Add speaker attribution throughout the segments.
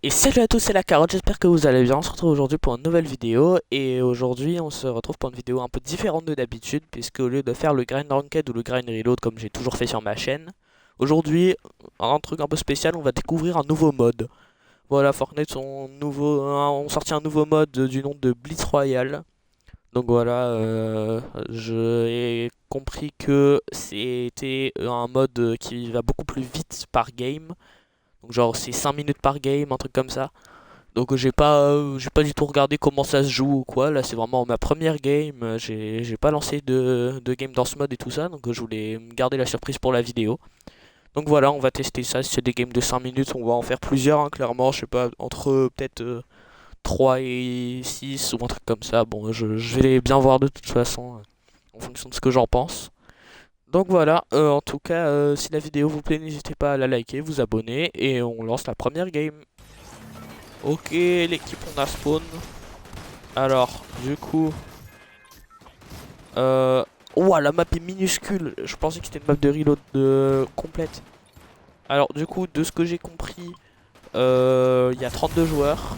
Speaker 1: Et salut à tous, c'est la carotte, j'espère que vous allez bien. On se retrouve aujourd'hui pour une nouvelle vidéo. Et aujourd'hui, on se retrouve pour une vidéo un peu différente de d'habitude, puisque au lieu de faire le grind ranked ou le grind reload comme j'ai toujours fait sur ma chaîne, aujourd'hui, un truc un peu spécial, on va découvrir un nouveau mode. Voilà, Fortnite ont sorti un nouveau mode du nom de Blitz Royale. Donc voilà, j'ai compris que c'était un mode qui va beaucoup plus vite par game. Donc genre c'est 5 minutes par game, un truc comme ça. Donc j'ai pas du tout regardé comment ça se joue ou quoi. Là c'est vraiment ma première game. J'ai pas lancé de game dans ce mode et tout ça. Donc je voulais me garder la surprise pour la vidéo. Donc voilà, on va tester ça. Si c'est des games de 5 minutes, on va en faire plusieurs, hein, clairement. Je sais pas, entre peut-être 3 et 6 ou un truc comme ça. Bon, je vais bien voir de toute façon, en fonction de ce que j'en pense. Donc voilà, en tout cas, si la vidéo vous plaît, n'hésitez pas à la liker, vous abonner. Et on lance la première game. Ok, l'équipe on a spawn. Alors, du coup... Ouah, la map est minuscule. Je pensais que c'était une map de reload complète. Alors, du coup, de ce que j'ai compris, il y a 32 joueurs.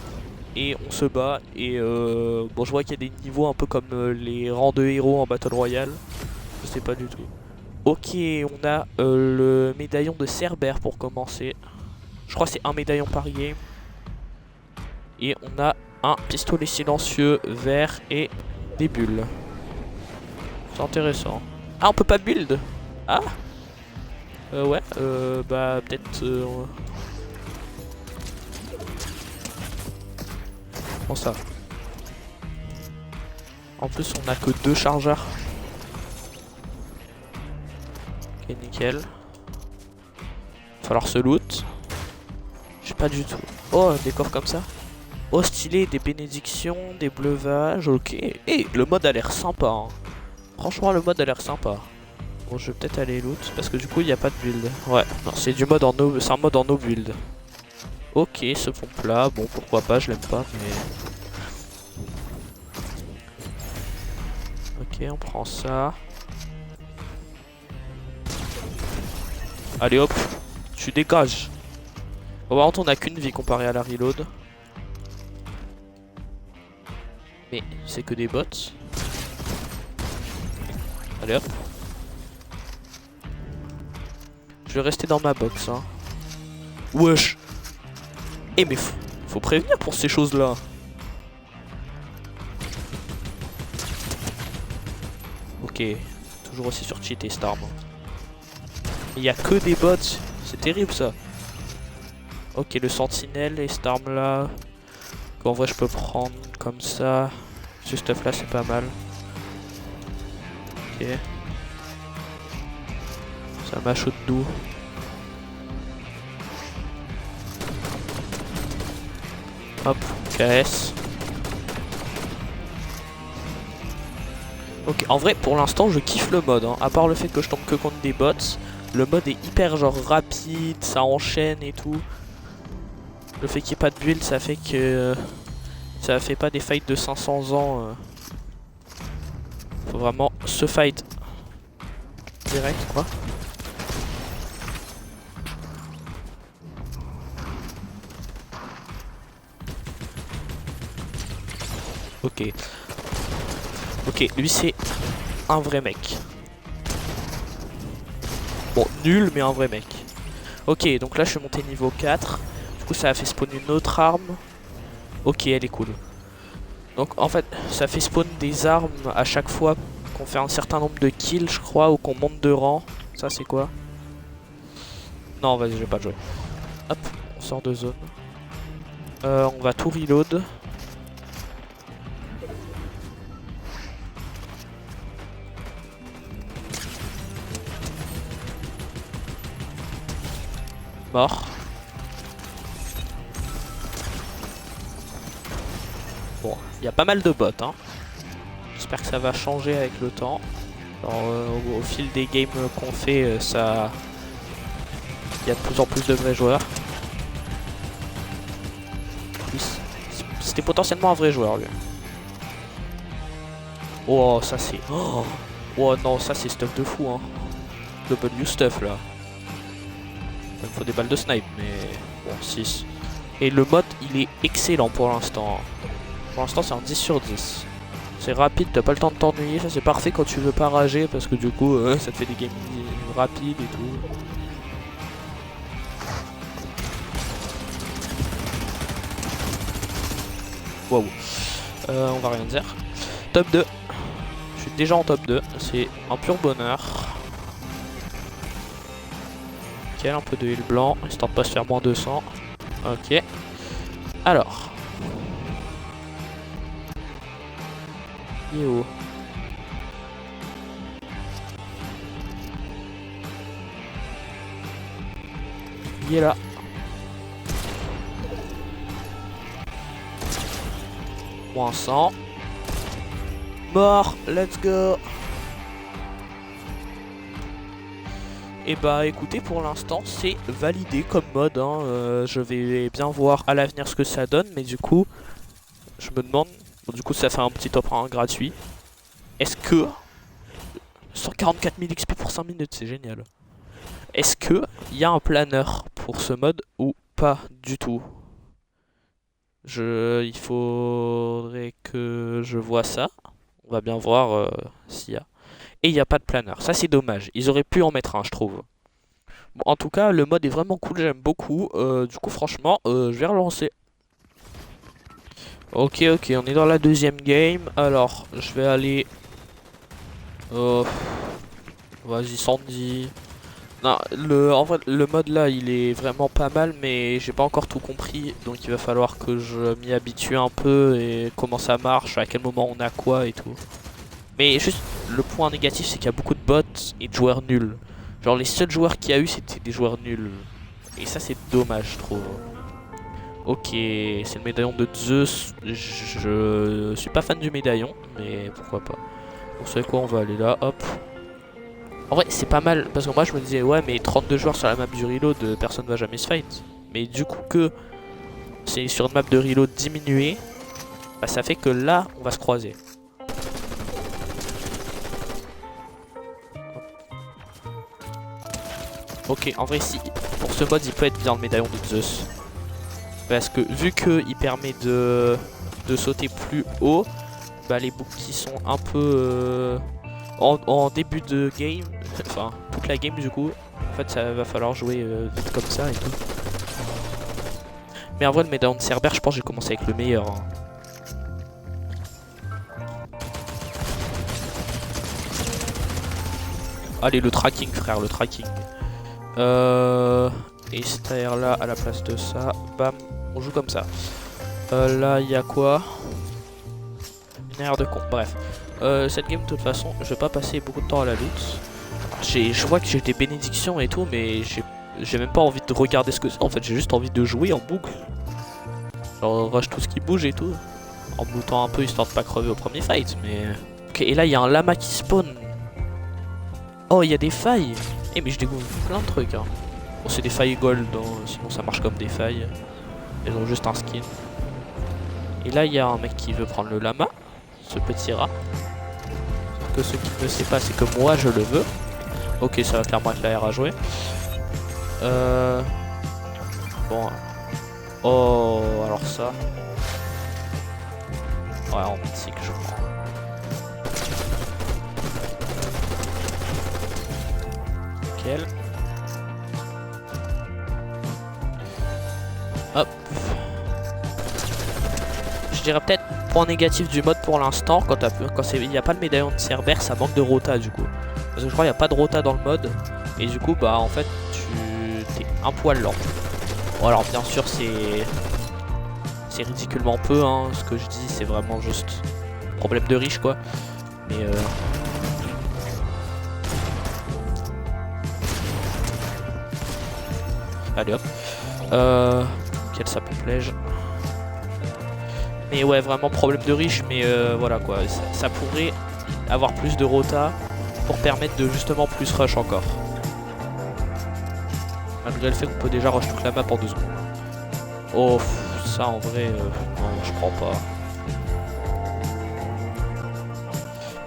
Speaker 1: Et on se bat. Et bon, je vois qu'il y a des niveaux un peu comme les rangs de héros en Battle Royale. Je sais pas du tout. Ok, on a le médaillon de Cerbère pour commencer. Je crois que c'est un médaillon par game. Et on a un pistolet silencieux vert et des bulles. C'est intéressant. Ah, on peut pas build. Ah, ouais, bah peut-être... Comment ça? En plus, on a que deux chargeurs. Ok, nickel. Va falloir se loot. Je sais pas du tout. Oh, des coffres comme ça. Oh, stylé, des bénédictions, des bleuvages, ok. Et le mode a l'air sympa, hein. Franchement, le mode a l'air sympa. Bon, je vais peut-être aller loot, parce que du coup, il n'y a pas de build. Ouais, non, c'est du mode en no... c'est un mode en no build. Ok, ce pompe là, bon, pourquoi pas, je l'aime pas, mais... Ok, on prend ça. Allez hop, tu dégages. Bon, par contre, on a qu'une vie comparé à la reload. Mais c'est que des bots. Allez hop. Je vais rester dans ma box, hein. Wesh. Eh mais faut prévenir pour ces choses là. Ok, toujours aussi sur cheat et Storm. Il y a que des bots, c'est terrible ça. Ok, le sentinelle et cette arme là, qu'en vrai je peux prendre comme ça. Ce stuff là c'est pas mal. Ok. Ça m'achoute d'où? Hop, KS. Ok, en vrai pour l'instant je kiffe le mode, hein. À part le fait que je tombe que contre des bots. Le mode est hyper genre rapide, ça enchaîne et tout. Le fait qu'il n'y ait pas de build, ça fait que ça fait pas des fights de 500 ans. Faut vraiment se fight direct quoi. Ok. Ok, lui c'est un vrai mec. Bon, nul mais un vrai mec. Ok, donc là je suis monté niveau 4. Du coup ça a fait spawn une autre arme. Ok, elle est cool. Donc en fait, ça fait spawn des armes à chaque fois qu'on fait un certain nombre de kills, je crois, ou qu'on monte de rang. Ça c'est quoi? Non, vas-y, je vais pas le jouer. Hop, on sort de zone. On va tout reload. Mort. Bon, il y a pas mal de bots, hein. J'espère que ça va changer avec le temps. Alors, au fil des games qu'on fait, il y a de plus en plus de vrais joueurs. C'était potentiellement un vrai joueur, lui. Oh, ça c'est... Oh non, ça c'est stuff de fou, hein. W stuff, là. Il me faut des balles de snipe, mais... Bon, 6. Et le mode, il est excellent pour l'instant. Pour l'instant, c'est un 10 sur 10. C'est rapide, t'as pas le temps de t'ennuyer. Ça, c'est parfait quand tu veux pas rager parce que du coup, ça te fait des games rapides et tout. Waouh. On va rien dire. Top 2. Je suis déjà en top 2. C'est un pur bonheur. Nickel, un peu de heal blanc, histoire de pas se faire moins 200. Ok. Alors. Il est où? Il est là. Moins 100. Mort, let's go. Et bah écoutez, pour l'instant c'est validé comme mode, hein. Je vais bien voir à l'avenir ce que ça donne, mais du coup je me demande, bon, du coup ça fait un petit top 1 gratuit. Est-ce que 144 000 XP pour 5 minutes, c'est génial. Est-ce que il y a un planeur pour ce mode ou pas du tout? Il faudrait que je vois ça. On va bien voir s'il y a. Et il n'y a pas de planeur. Ça, c'est dommage. Ils auraient pu en mettre un, je trouve. Bon, en tout cas, le mode est vraiment cool. J'aime beaucoup. Du coup, franchement, je vais relancer. Ok, ok. On est dans la deuxième game. Alors, je vais aller... Vas-y, Sandy. Non, en vrai, le mode là, il est vraiment pas mal, mais j'ai pas encore tout compris. Donc, il va falloir que je m'y habitue un peu et comment ça marche, à quel moment on a quoi et tout. Mais juste, le point négatif, c'est qu'il y a beaucoup de bots et de joueurs nuls. Genre, les seuls joueurs qu'il y a eu, c'était des joueurs nuls. Et ça, c'est dommage, je trouve. Ok, c'est le médaillon de Zeus. Je suis pas fan du médaillon, mais pourquoi pas. Vous savez quoi, on va aller là, hop. En vrai, c'est pas mal, parce que moi, je me disais, ouais, mais 32 joueurs sur la map du reload, personne va jamais se fight. Mais du coup, que c'est sur une map de reload diminuée, bah, ça fait que là, on va se croiser. Ok, en vrai, si pour ce mode, il peut être bien le médaillon de Zeus. Parce que vu qu'il permet de sauter plus haut, bah, les boucles qui sont un peu en début de game, enfin toute la game du coup, en fait ça va falloir jouer vite comme ça et tout. Mais en vrai, le médaillon de Cerbère, je pense que j'ai commencé avec le meilleur. Hein. Allez, le tracking, frère, le tracking. Et cette air là à la place de ça, bam, on joue comme ça. Là, il y a quoi? Une aire de con, bref. Cette game, de toute façon, je vais pas passer beaucoup de temps à la loot. Je vois que j'ai des bénédictions et tout, mais j'ai même pas envie de regarder ce que c'est. En fait, j'ai juste envie de jouer en boucle. Genre, rush tout ce qui bouge et tout. En boutant un peu histoire de pas crever au premier fight, mais... Ok, et là, il y a un lama qui spawn. Oh, il y a des failles. Eh, mais je découvre plein de trucs, hein. Bon, c'est des failles gold, hein. Sinon ça marche comme des failles. Elles ont juste un skin. Et là, il y a un mec qui veut prendre le lama. Ce petit rat. Sauf que ce qu'il ne sait pas, c'est que moi, je le veux. Ok, ça va clairement être la R à jouer. Bon. Oh, alors ça. Ouais, en mythique, je crois. Nickel. Hop. Je dirais peut-être point négatif du mode pour l'instant, quand il n'y a pas le médaillon de Cerbère, ça manque de rota du coup. Parce que je crois qu'il n'y a pas de rota dans le mode. Et du coup, bah en fait, t'es un poil lent. Bon, alors bien sûr, c'est ridiculement peu, hein. Ce que je dis, c'est vraiment juste problème de riche, quoi. Mais allez hop. Quel sapin plège. Mais ouais, vraiment problème de riche, mais voilà quoi. Ça pourrait avoir plus de rota pour permettre de justement plus rush encore. Malgré le fait qu'on peut déjà rush toute la map en 2 secondes. Oh, ça en vrai, non, je crois pas.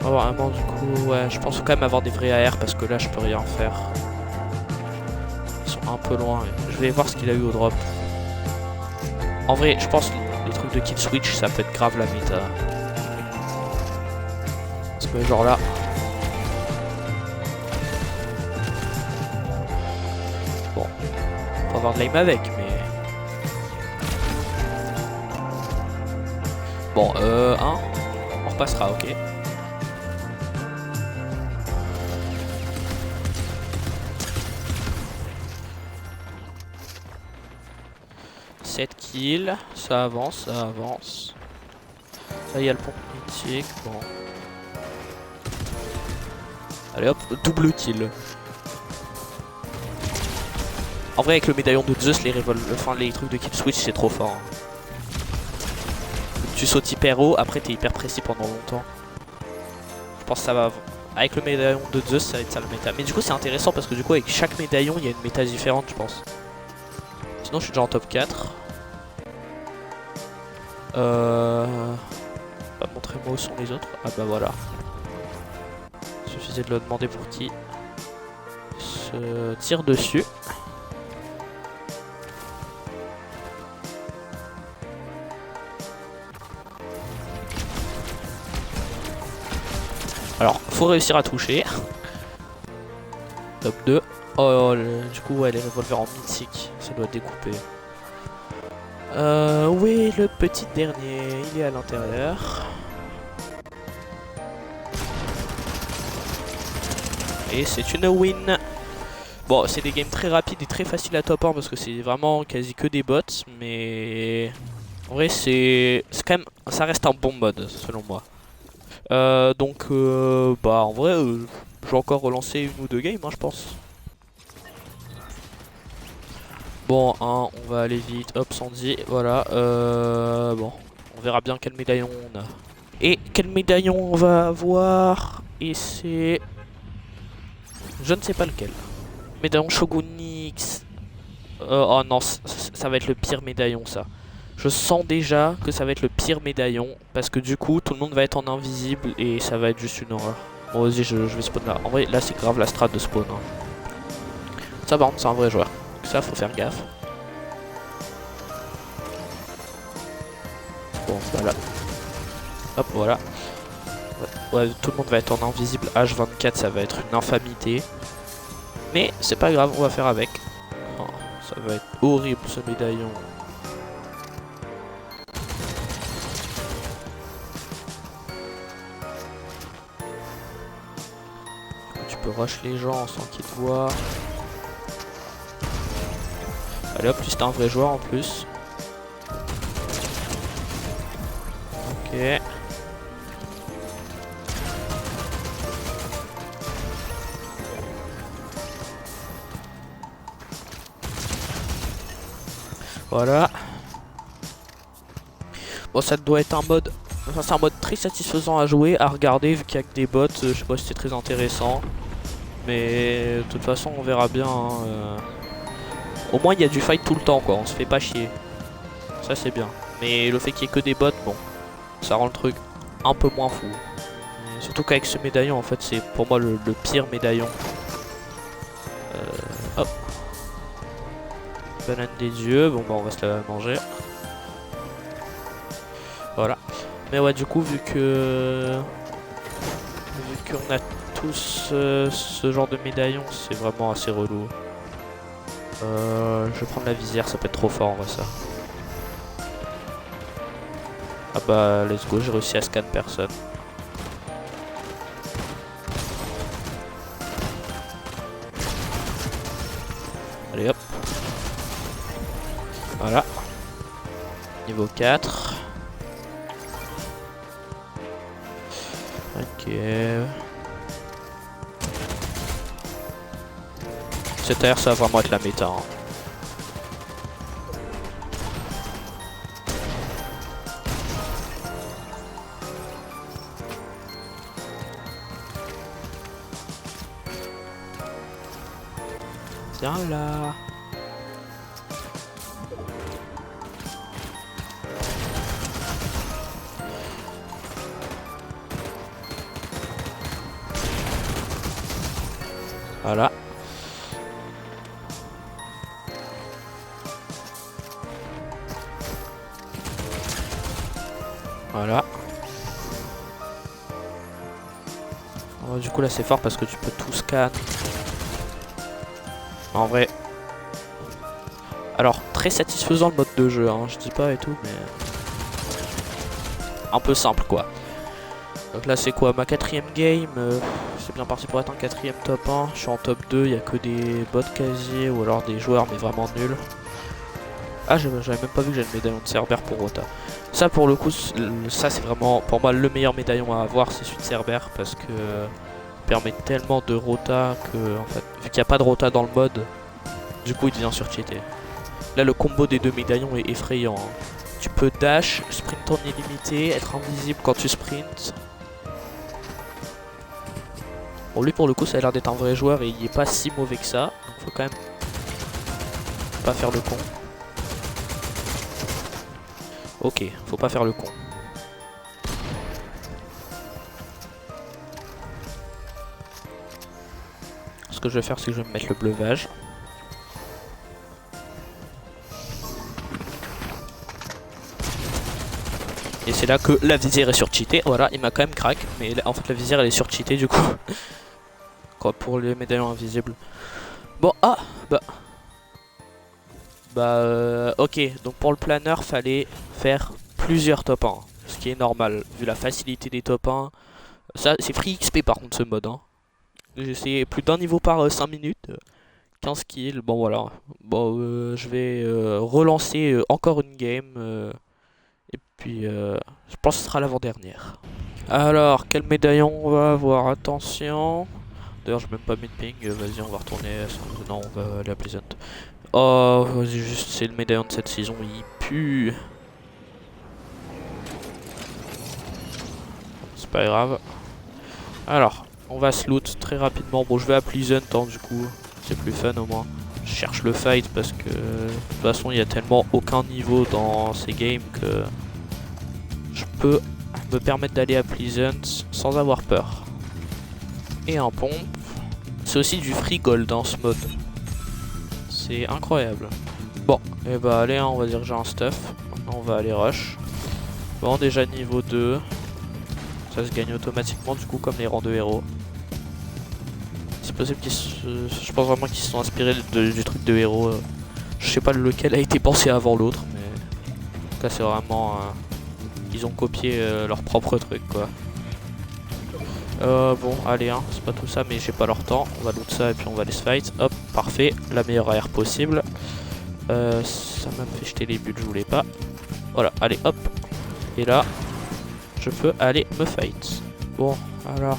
Speaker 1: Vraiment, du coup, ouais, je pense quand même avoir des vrais AR parce que là, je peux rien faire. Ils sont un peu loin. Je vais voir ce qu'il a eu au drop. En vrai, je pense que les trucs de kill switch, ça peut être grave la méta. Parce que genre là... Bon, faut avoir de l'aim avec, mais... Bon, on repassera, ok. 7 kills, ça avance, ça avance. Là il y a le pont mythique, bon. Allez hop, double kill. En vrai avec le médaillon de Zeus, les trucs de kill switch c'est trop fort. Hein. Tu sautes hyper haut, après t'es hyper précis pendant longtemps. Je pense que ça va... Avec le médaillon de Zeus ça va être ça le méta. Mais du coup c'est intéressant parce que du coup avec chaque médaillon il y a une méta différente je pense. Sinon je suis déjà en top 4. Bah, montrez-moi où sont les autres. Ah bah voilà. Suffisait de le demander pour qui se tire dessus. Alors, faut réussir à toucher. Top 2. Oh, du coup, ouais, les revolvers en mythique, ça doit découper. Oui, le petit dernier, il est à l'intérieur. Et c'est une win. Bon, c'est des games très rapides et très faciles à top 1 parce que c'est vraiment quasi que des bots. Mais en vrai, c'est quand même, ça reste un bon mode selon moi. Donc, bah en vrai, je vais encore relancer une ou deux games, hein, je pense. Bon, hein, on va aller vite. Hop, Sandy, voilà. Bon, on verra bien quel médaillon on a. Et quel médaillon on va avoir. Et c'est... Je ne sais pas lequel. Médaillon Shogunix. Oh non, ça va être le pire médaillon, ça. Je sens déjà que ça va être le pire médaillon. Parce que du coup, tout le monde va être en invisible. Et ça va être juste une horreur. Bon, vas-y, je vais spawn là. En vrai, là, c'est grave la strat de spawn. Hein. Ça, par contre, c'est un vrai joueur. Ça, faut faire gaffe. Bon, voilà. Hop, voilà. Ouais, tout le monde va être en invisible. H24, ça va être une infamité. Mais c'est pas grave, on va faire avec. Oh, ça va être horrible, ce médaillon. Tu peux rush les gens sans qu'ils te voient. Allez hop, c'est un vrai joueur en plus. Ok. Voilà. Bon, ça doit être un mode... Enfin, c'est un mode très satisfaisant à jouer, à regarder, vu qu'il y a que des bots. Je sais pas si c'est très intéressant. Mais de toute façon, on verra bien. Hein, Au moins, il y a du fight tout le temps, quoi. On se fait pas chier. Ça, c'est bien. Mais le fait qu'il y ait que des bots, bon, ça rend le truc un peu moins fou. Et surtout qu'avec ce médaillon, en fait, c'est pour moi le pire médaillon. Hop. Banane des dieux. Bon, bah, on va se la manger. Voilà. Mais ouais, du coup, vu qu'on a tous ce genre de médaillon, c'est vraiment assez relou. Je vais prendre la visière, ça peut être trop fort en vrai ça. Ah bah let's go, j'ai réussi à scan personne. Allez hop. Voilà. Niveau 4. Ok. Cette air ça va vraiment être la méta. Hein. Tiens là. Voilà. Voilà. Alors, du coup là c'est fort parce que tu peux tout scan. En vrai. Alors très satisfaisant le mode de jeu, hein, je dis pas et tout, mais un peu simple quoi. Donc là c'est quoi ma 4ème game, c'est bien parti pour être un 4ème top 1, je suis en top 2, il n'y a que des bots casiers ou alors des joueurs mais vraiment nuls. Ah j'avais même pas vu que j'ai le médaillon de Cerber pour Rota. Ça pour le coup, ça c'est vraiment pour moi le meilleur médaillon à avoir, c'est celui de Cerber parce que il permet tellement de Rota que en fait, vu qu'il n'y a pas de Rota dans le mode, du coup il devient surcheaté. Là le combo des deux médaillons est effrayant, hein. Tu peux dash, sprint en illimité, être invisible quand tu sprints. Bon lui pour le coup ça a l'air d'être un vrai joueur et il est pas si mauvais que ça. Donc faut quand même pas faire le con. Ok, faut pas faire le con. Ce que je vais faire c'est que je vais me mettre le bleuvage. Et c'est là que la visière est surcheatée. Voilà, il m'a quand même crack. Mais là, en fait la visière elle est surcheatée du coup. Quoi pour les médaillons invisibles. Bon, ah ok, donc pour le planeur fallait faire plusieurs top 1, ce qui est normal vu la facilité des top 1. Ça c'est free XP par contre ce mode, hein. J'ai essayé plus d'un niveau par 5 minutes, 15 kills, bon voilà. Bon je vais relancer encore une game et puis je pense que ce sera l'avant-dernière. Alors quel médaillon on va avoir, attention. D'ailleurs j'ai même pas mis de ping, vas-y on va retourner, non on va aller à Pleasant. Oh, juste c'est le médaillon de cette saison, il pue. C'est pas grave. Alors, on va se loot très rapidement. Bon, je vais à Pleasant, hein, du coup, c'est plus fun au moins. Je cherche le fight parce que de toute façon, il y a tellement aucun niveau dans ces games que je peux me permettre d'aller à Pleasant sans avoir peur. Et en pompe, c'est aussi du free gold dans ce mode. C'est incroyable. Bon, et bah allez, hein, on va dire que j'ai un stuff. Maintenant on va aller rush. Bon, déjà niveau 2. Ça se gagne automatiquement du coup comme les rangs de héros. C'est possible qu'ils je pense vraiment qu'ils se sont inspirés du truc de héros. Je sais pas lequel a été pensé avant l'autre, mais en tout cas c'est vraiment... ils ont copié leur propre truc quoi. Bon, allez, hein, c'est pas tout ça, mais j'ai pas leur temps. On va loot ça et puis on va aller se fight. Hop, parfait, la meilleure AR possible. Ça m'a fait jeter les buts, je voulais pas. Voilà, allez, hop. Et là, je peux aller me fight. Bon, alors.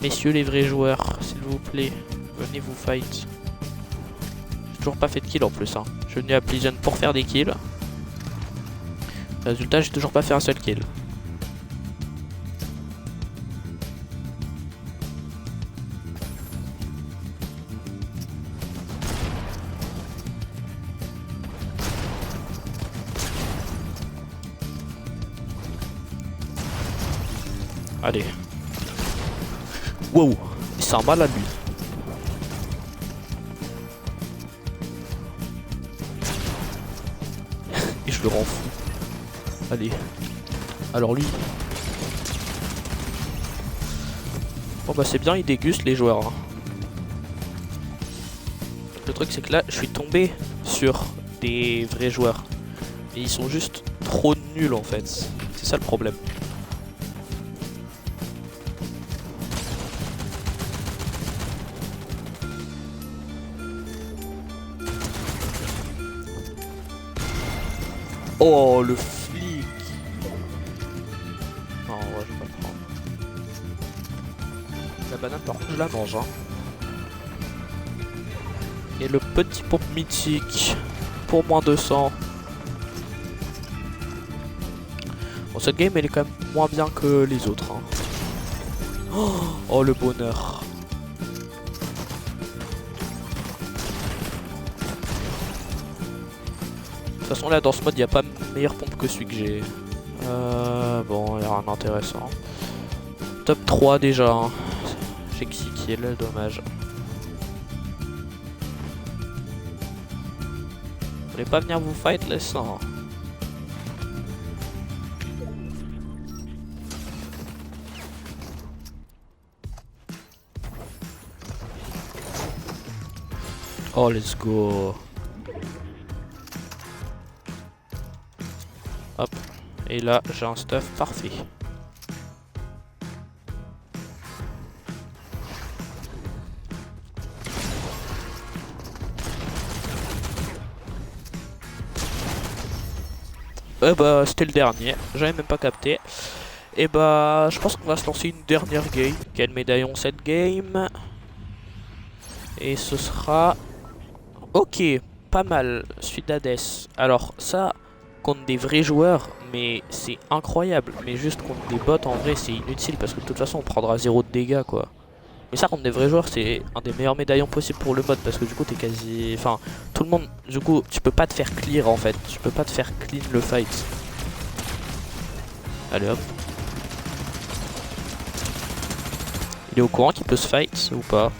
Speaker 1: Messieurs les vrais joueurs, s'il vous plaît, venez vous fight. J'ai toujours pas fait de kill en plus, hein. Je suis venu à Pleasant pour faire des kills. Résultat, j'ai toujours pas fait un seul kill. Allez. Wow, c'est un mal à lui. Et je le rends fou. Allez. Alors lui. Bon bah c'est bien, il déguste les joueurs, hein. Le truc c'est que là, je suis tombé sur des vrais joueurs. Et ils sont juste trop nuls en fait. C'est ça le problème. Oh le flic. Non ouais je vais pas le prendre. La banane par contre je la mange, hein. Et le petit pompe mythique pour moins 200. Bon cette game elle est quand même moins bien que les autres, hein. Oh le bonheur. De toute façon là dans ce mode il n'y a pas meilleure pompe que celui que j'ai. Bon il n'y a rien d'intéressant. Top 3 déjà, hein. J'ai que 6 kills, dommage. Vous voulez pas venir vous fight là ça, hein. Oh, let's go. Hop. Et là, j'ai un stuff parfait. Bah, c'était le dernier. J'avais même pas capté. Et bah, je pense qu'on va se lancer une dernière game. Quel médaillon cette game? Et ce sera... Ok, pas mal. Suite d'Hades. Alors ça, contre des vrais joueurs, mais c'est incroyable. Mais juste contre des bots, en vrai, c'est inutile. Parce que de toute façon, on prendra 0 de dégâts, quoi. Mais ça, contre des vrais joueurs, c'est un des meilleurs médaillons possibles pour le mode. Parce que du coup, t'es quasi... Enfin, tout le monde... Du coup, tu peux pas te faire clear, en fait. Tu peux pas te faire clean le fight. Allez, hop. Il est au courant qu'il peut se fight ou pas?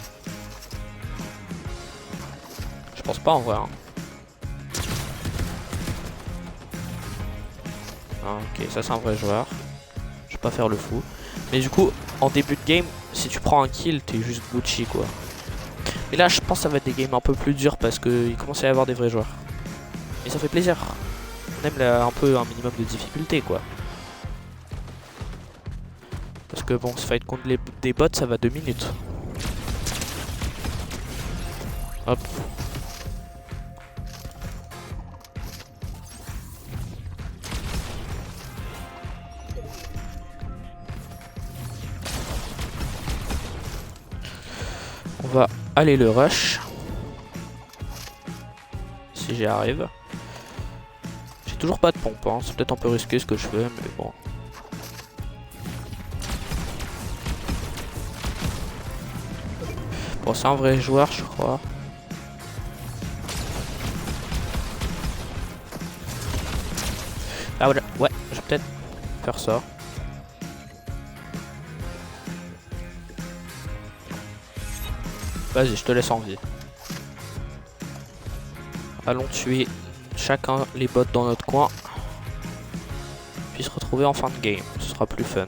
Speaker 1: Je pense pas en vrai. Hein. Ah, ok, ça c'est un vrai joueur. Je vais pas faire le fou. Mais du coup, en début de game, si tu prends un kill, t'es juste Gucci quoi. Et là, je pense que ça va être des games un peu plus durs parce qu'il commence à y avoir des vrais joueurs. Et ça fait plaisir. On aime un peu un minimum de difficulté quoi. Parce que bon, se fight contre des bots, ça va 2 minutes. Hop. On va aller le rush. Si j'y arrive. J'ai toujours pas de pompe, hein. C'est peut-être un peu risqué ce que je fais, mais bon. Bon, c'est un vrai joueur, je crois. Ah voilà, ouais, je vais peut-être faire ça. Vas-y, je te laisse en vie. Allons tuer chacun les bots dans notre coin. Puis se retrouver en fin de game, ce sera plus fun.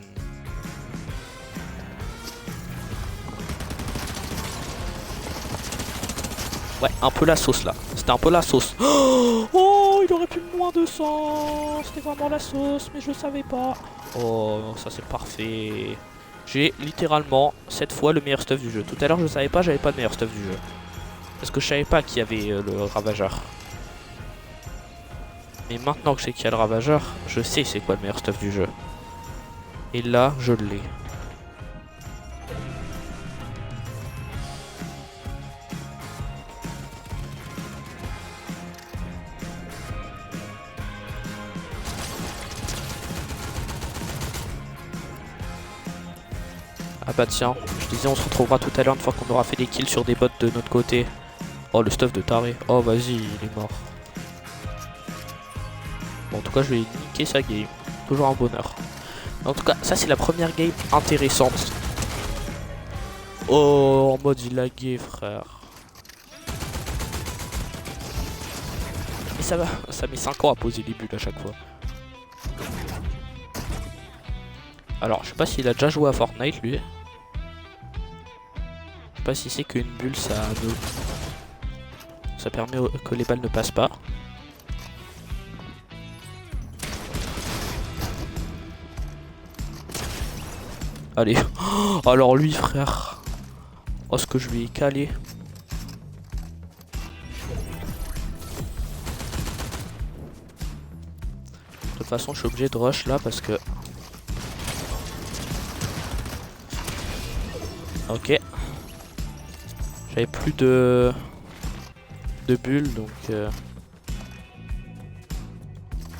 Speaker 1: Ouais, un peu la sauce là. C'était un peu la sauce. Oh, il aurait pu moins de sang. C'était vraiment la sauce, mais je le savais pas. Oh, ça c'est parfait. J'ai littéralement cette fois le meilleur stuff du jeu. Tout à l'heure je savais pas, j'avais pas le meilleur stuff du jeu. Parce que je savais pas qu'il y avait le ravageur. Mais maintenant que je sais qu'il y a le ravageur, je sais c'est quoi le meilleur stuff du jeu. Et là, je l'ai. Ah bah tiens, je disais on se retrouvera tout à l'heure une fois qu'on aura fait des kills sur des bots de notre côté. Oh le stuff de taré. Oh vas-y, il est mort. Bon en tout cas je vais niquer sa game. Toujours un bonheur. En tout cas ça c'est la première game intéressante. Oh en mode il laguait frère. Mais ça va, ça met 5 ans à poser les bulles à chaque fois. Alors je sais pas s'il a déjà joué à Fortnite lui. Je sais pas si c'est qu'une bulle ça permet que les balles ne passent pas. Allez. Oh, alors lui frère. Oh ce que je lui ai calé. De toute façon je suis obligé de rush là parce que... Ok. J'avais plus de bulles donc...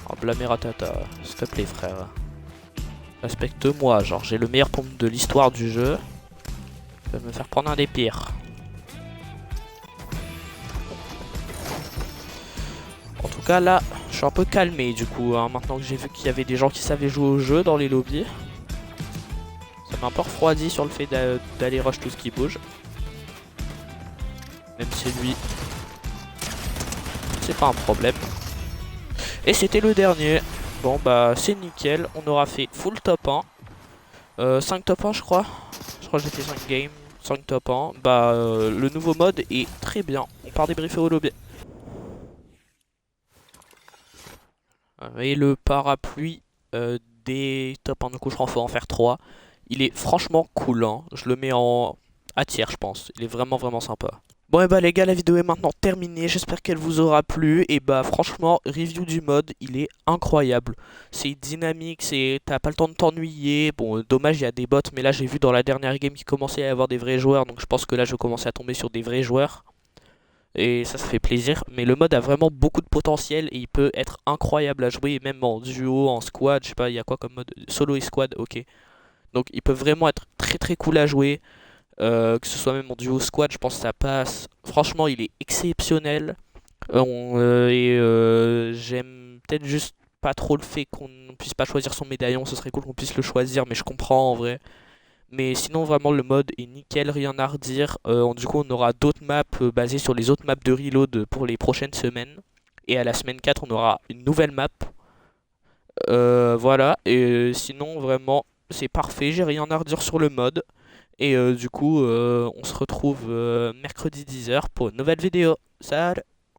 Speaker 1: Oh, blâmer Ratata, s'il te plaît frère. Respecte-moi, genre j'ai le meilleur pompe de l'histoire du jeu. Tu vas me faire prendre un des pires. En tout cas là, je suis un peu calmé du coup, hein, maintenant que j'ai vu qu'il y avait des gens qui savaient jouer au jeu dans les lobbies. Ça m'a un peu refroidi sur le fait d'aller rush tout ce qui bouge. Même si lui, c'est pas un problème. Et c'était le dernier. Bon bah c'est nickel, on aura fait full top 1. 5 top 1 je crois. Je crois que j'ai fait 5 games. 5 top 1. Bah, le nouveau mode est très bien. On part débriefer au lobby. Et le parapluie des top 1, du coup je crois qu'il faut en faire 3. Il est franchement cool, hein. Je le mets en A tiers je pense. Il est vraiment vraiment sympa. Bon et bah les gars, la vidéo est maintenant terminée, j'espère qu'elle vous aura plu. Et bah franchement, review du mode, il est incroyable. C'est dynamique, t'as pas le temps de t'ennuyer. Bon, dommage, il y a des bots, mais là j'ai vu dans la dernière game qu'il commençait à y avoir des vrais joueurs. Donc je pense que là je vais commencer à tomber sur des vrais joueurs. Et ça fait plaisir. Mais le mode a vraiment beaucoup de potentiel et il peut être incroyable à jouer, même en duo, en squad. Je sais pas, il y a quoi comme mode? Solo et squad, ok. Donc il peut vraiment être très très cool à jouer. Que ce soit même en duo squad, je pense que ça passe. Franchement, il est exceptionnel. J'aime peut-être juste pas trop le fait qu'on ne puisse pas choisir son médaillon. Ce serait cool qu'on puisse le choisir, mais je comprends en vrai. Mais sinon, vraiment, le mode est nickel, rien à redire. Du coup, on aura d'autres maps basées sur les autres maps de Reload pour les prochaines semaines. Et à la semaine 4, on aura une nouvelle map. Voilà, et sinon, vraiment, c'est parfait. J'ai rien à redire sur le mode. Et du coup, on se retrouve mercredi 10 h pour une nouvelle vidéo. Salut!